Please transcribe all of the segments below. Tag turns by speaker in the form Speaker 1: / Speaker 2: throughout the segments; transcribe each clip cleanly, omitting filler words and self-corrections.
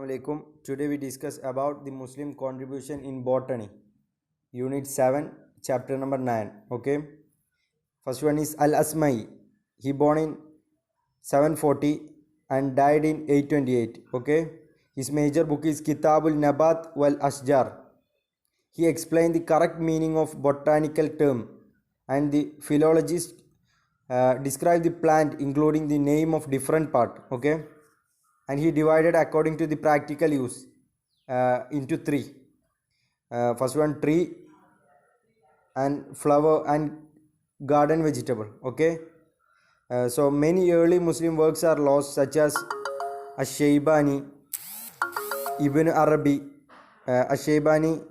Speaker 1: Alaikum. Today we discuss about the Muslim contribution in botany. Unit 7, chapter number 9. Okay. First one is Al-Asma'i. He born in 740 and died in 828. Okay. His major book is Kitabul Nabat wal Ashjar. He explained the correct meaning of botanical term, and the philologist described the plant including the name of different part. Okay. And he divided according to the practical use into three. First one, tree and flower and garden vegetable. Okay. So many early Muslim works are lost, such as Ash-Shaybani, Ibn Arabi. Ash-Shaybani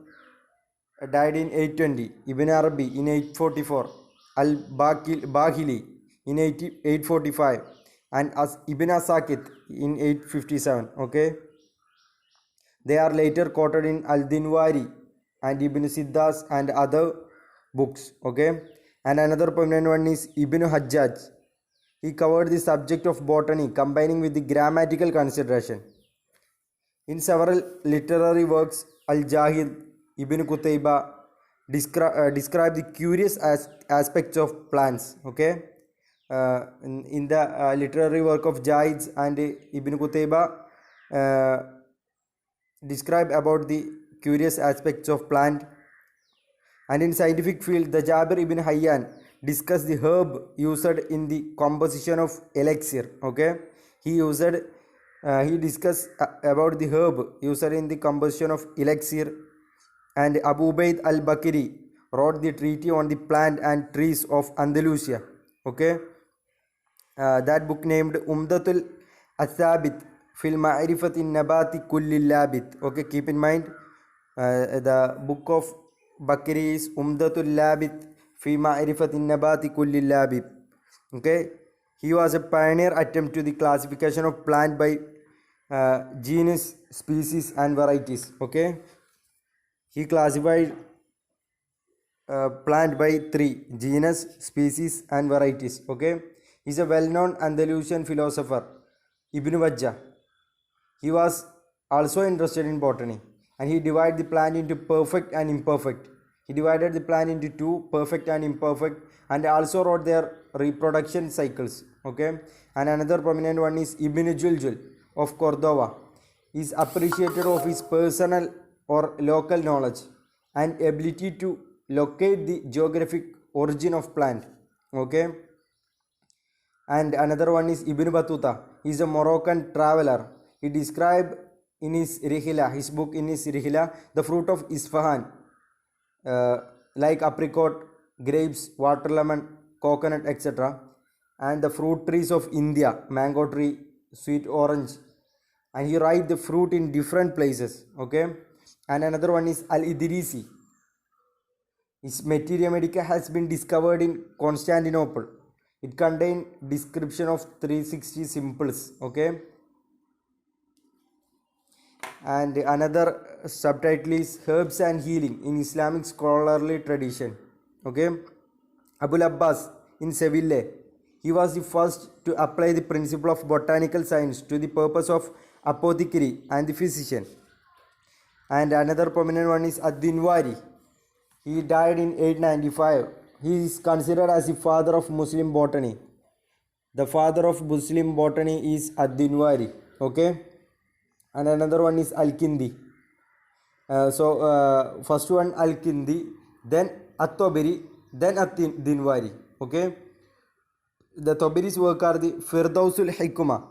Speaker 1: died in 820, Ibn Arabi in 844, Al-Bahili in 845, and Ibn Asakit in 857. Okay. They are later quoted in Al-Dinwari and Ibn Siddas and other books. Okay. And another prominent one is Ibn Hajjaj. He covered the subject of botany combining with the grammatical consideration. In several literary works, Al-Jahid, Ibn Qutayba describe the curious aspects of plants. Okay. In the literary work of Jahid and Ibn Qutayba describe about the curious aspects of plant. And in scientific field, the Jabir ibn Hayyan discussed the herb used in the composition of elixir. Okay. He discussed about the herb used in the composition of elixir. And Abu Ubaid al-Bakri wrote the treatise on the plant and trees of Andalusia. Okay. That book named Umdatul Athabit fil Ma'rifati Nabati Kulli Labit. Okay, keep in mind the book of Bakri is Umdatul Labit fi Ma'rifati Nabati Kulli Labit. Okay, he was a pioneer attempt to the classification of plant by genus, species and varieties. Okay, he classified plant by three: genus, species and varieties. Okay. He is a well-known Andalusian philosopher, Ibn Wajjah. He was also interested in botany, and he divided the plant into perfect and imperfect. He divided the plant into two, perfect and imperfect, and also wrote their reproduction cycles. Okay. And another prominent one is Ibn Juljul of Cordova. He is appreciated of his personal or local knowledge and ability to locate the geographic origin of plant. Okay. And another one is Ibn Battuta. He is a Moroccan traveler. He described in his Rihla, his book in his Rihla, the fruit of Isfahan, like apricot, grapes, water lemon, coconut, etc. And the fruit trees of India, mango tree, sweet orange. And he write the fruit in different places. Okay. And another one is Al-Idrisi. His Materia Medica has been discovered in Constantinople. It contains description of 360 simples. Okay. And another subtitle is Herbs and Healing in Islamic Scholarly Tradition. Okay. Abul Abbas in Seville. He was the first to apply the principle of botanical science to the purpose of apothecary and the physician. And another prominent one is Ad-Dinwari. He died in 895. He is considered as the father of Muslim botany. The father of Muslim botany is Ad-Dinwari. Okay. And another one is Al-Kindi. First one Al-Kindi, then At-Tabari, then Ad-Dinwari. Okay. The Tabari's work are the Firdausul Hikmah.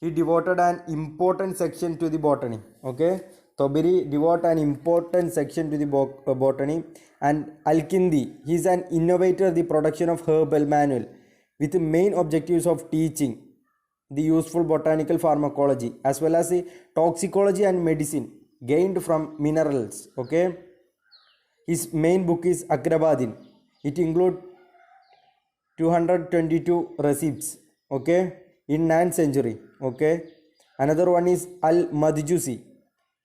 Speaker 1: He devoted an important section to the botany. Okay. Tabari devoted an important section to the botany. And Al-Kindi, he is an innovator the production of herbal manual with the main objectives of teaching the useful botanical pharmacology as well as the toxicology and medicine gained from minerals. Okay. His main book is Akrabadin. It includes 222 recipes. Okay. In 9th century. Okay. Another one is Al-Madjusi.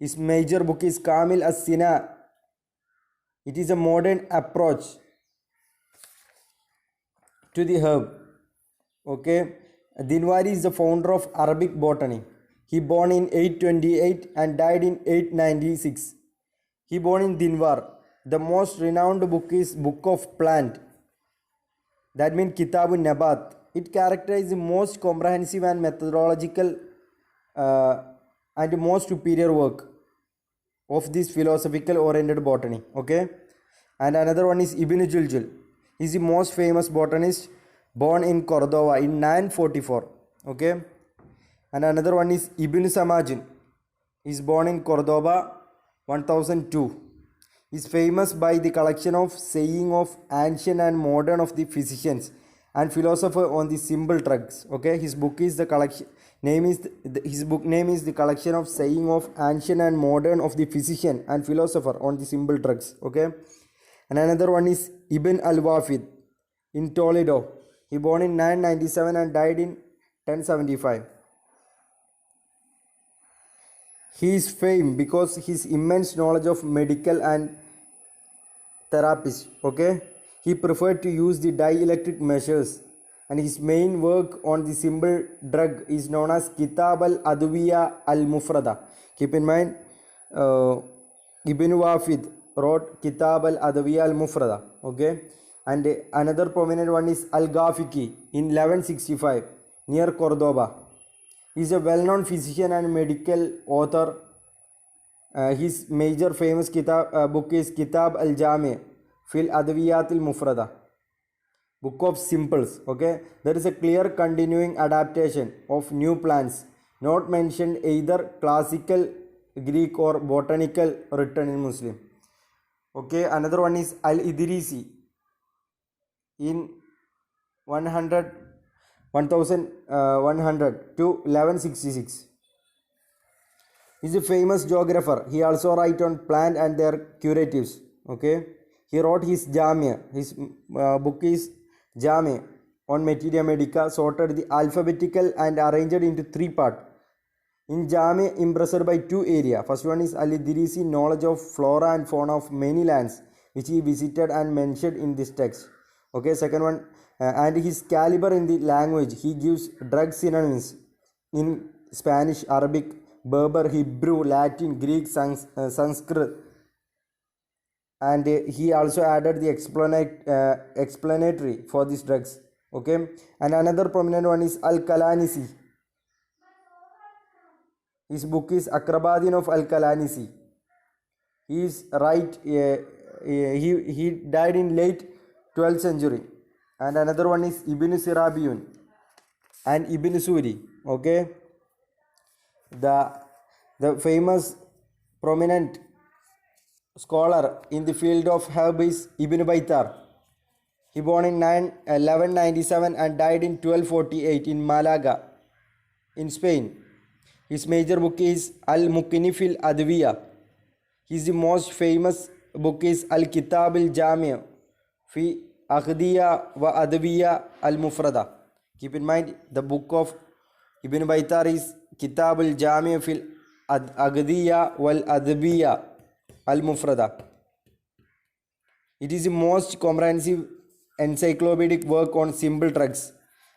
Speaker 1: His major book is Kamil as-Sina. It is a modern approach to the herb. Okay. Dinwari is the founder of Arabic botany. He born in 828 and died in 896. He born in Dinwar. The most renowned book is Book of Plant. That means Kitabun Nabat. It characterizes the most comprehensive and methodological and most superior work of this philosophical oriented botany. Okay, and another one is Ibn Juljul. He is the most famous botanist, born in Cordova in 944. Okay, and another one is Ibn Samajin. He is born in Cordoba 1002. He is famous by the collection of saying of ancient and modern of the physicians and philosopher on the simple drugs. Okay, his book is the collection name is his book name is the collection of saying of ancient and modern of the physician and philosopher on the simple drugs. Okay, and another one is Ibn al-Wafid in Toledo. He born in 997 and died in 1075. He is famed because his immense knowledge of medical and therapist. Okay, he preferred to use the dielectric measures, and his main work on the simple drug is known as Kitab al-Adwiya al-Mufrada. Keep in mind, Ibn Wafid wrote Kitab al-Adwiya al-Mufrada. Okay, and another prominent one is Al-Ghafiqi in 1165 near Cordoba. He is a well-known physician and medical author. His major famous book is Kitab al-Jami fil Adwiyat al-Mufrada, book of simples. Okay, there is a clear continuing adaptation of new plants not mentioned either classical Greek or botanical written in Muslim. Okay, another one is Al-Idrisi in 1100 to 1166. He is a famous geographer. He also writes on plant and their curatives. Okay, he wrote his Jamia. His book is Jami on Materia Medica, sorted the alphabetical and arranged into 3 parts. In Jami, impressed by 2 areas. First one is Al-Idrisi, knowledge of flora and fauna of many lands which he visited and mentioned in this text. Okay, second one, and his caliber in the language. He gives drug synonyms in Spanish, Arabic, Berber, Hebrew, Latin, Greek, Sanskrit, and he also added the explanatory for these drugs. Okay, and another prominent one is Al-Kalanisi. His book is Akrabadin of Al-Kalanisi. He is right. He died in late 12th century. And another one is Ibn Sirabiyun and Ibn Suri. Okay, the famous prominent scholar in the field of herb is Ibn Baitar. He born in 1197 and died in 1248 in Malaga in Spain. His major book is Al-Muqnifil Adwiya. His most famous book is Al-Kitab al-Jami' fi Aghdiya wa Adwiya al-Mufrada. Keep in mind, the book of Ibn Baitar is Kitab al-Jami' fil Aghdiya wal Adwiya al-Mufrada. It is the most comprehensive encyclopedic work on simple drugs,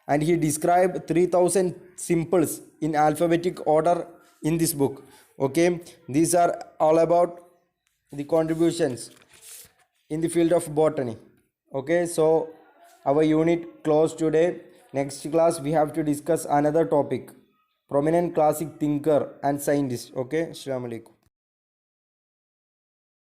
Speaker 1: and he described 3000 simples in alphabetic order in this book. Okay, these are all about the contributions in the field of botany. Okay, so our unit closed today. Next class we have to discuss another topic, prominent classic thinker and scientist. Okay, Assalamu alaikum.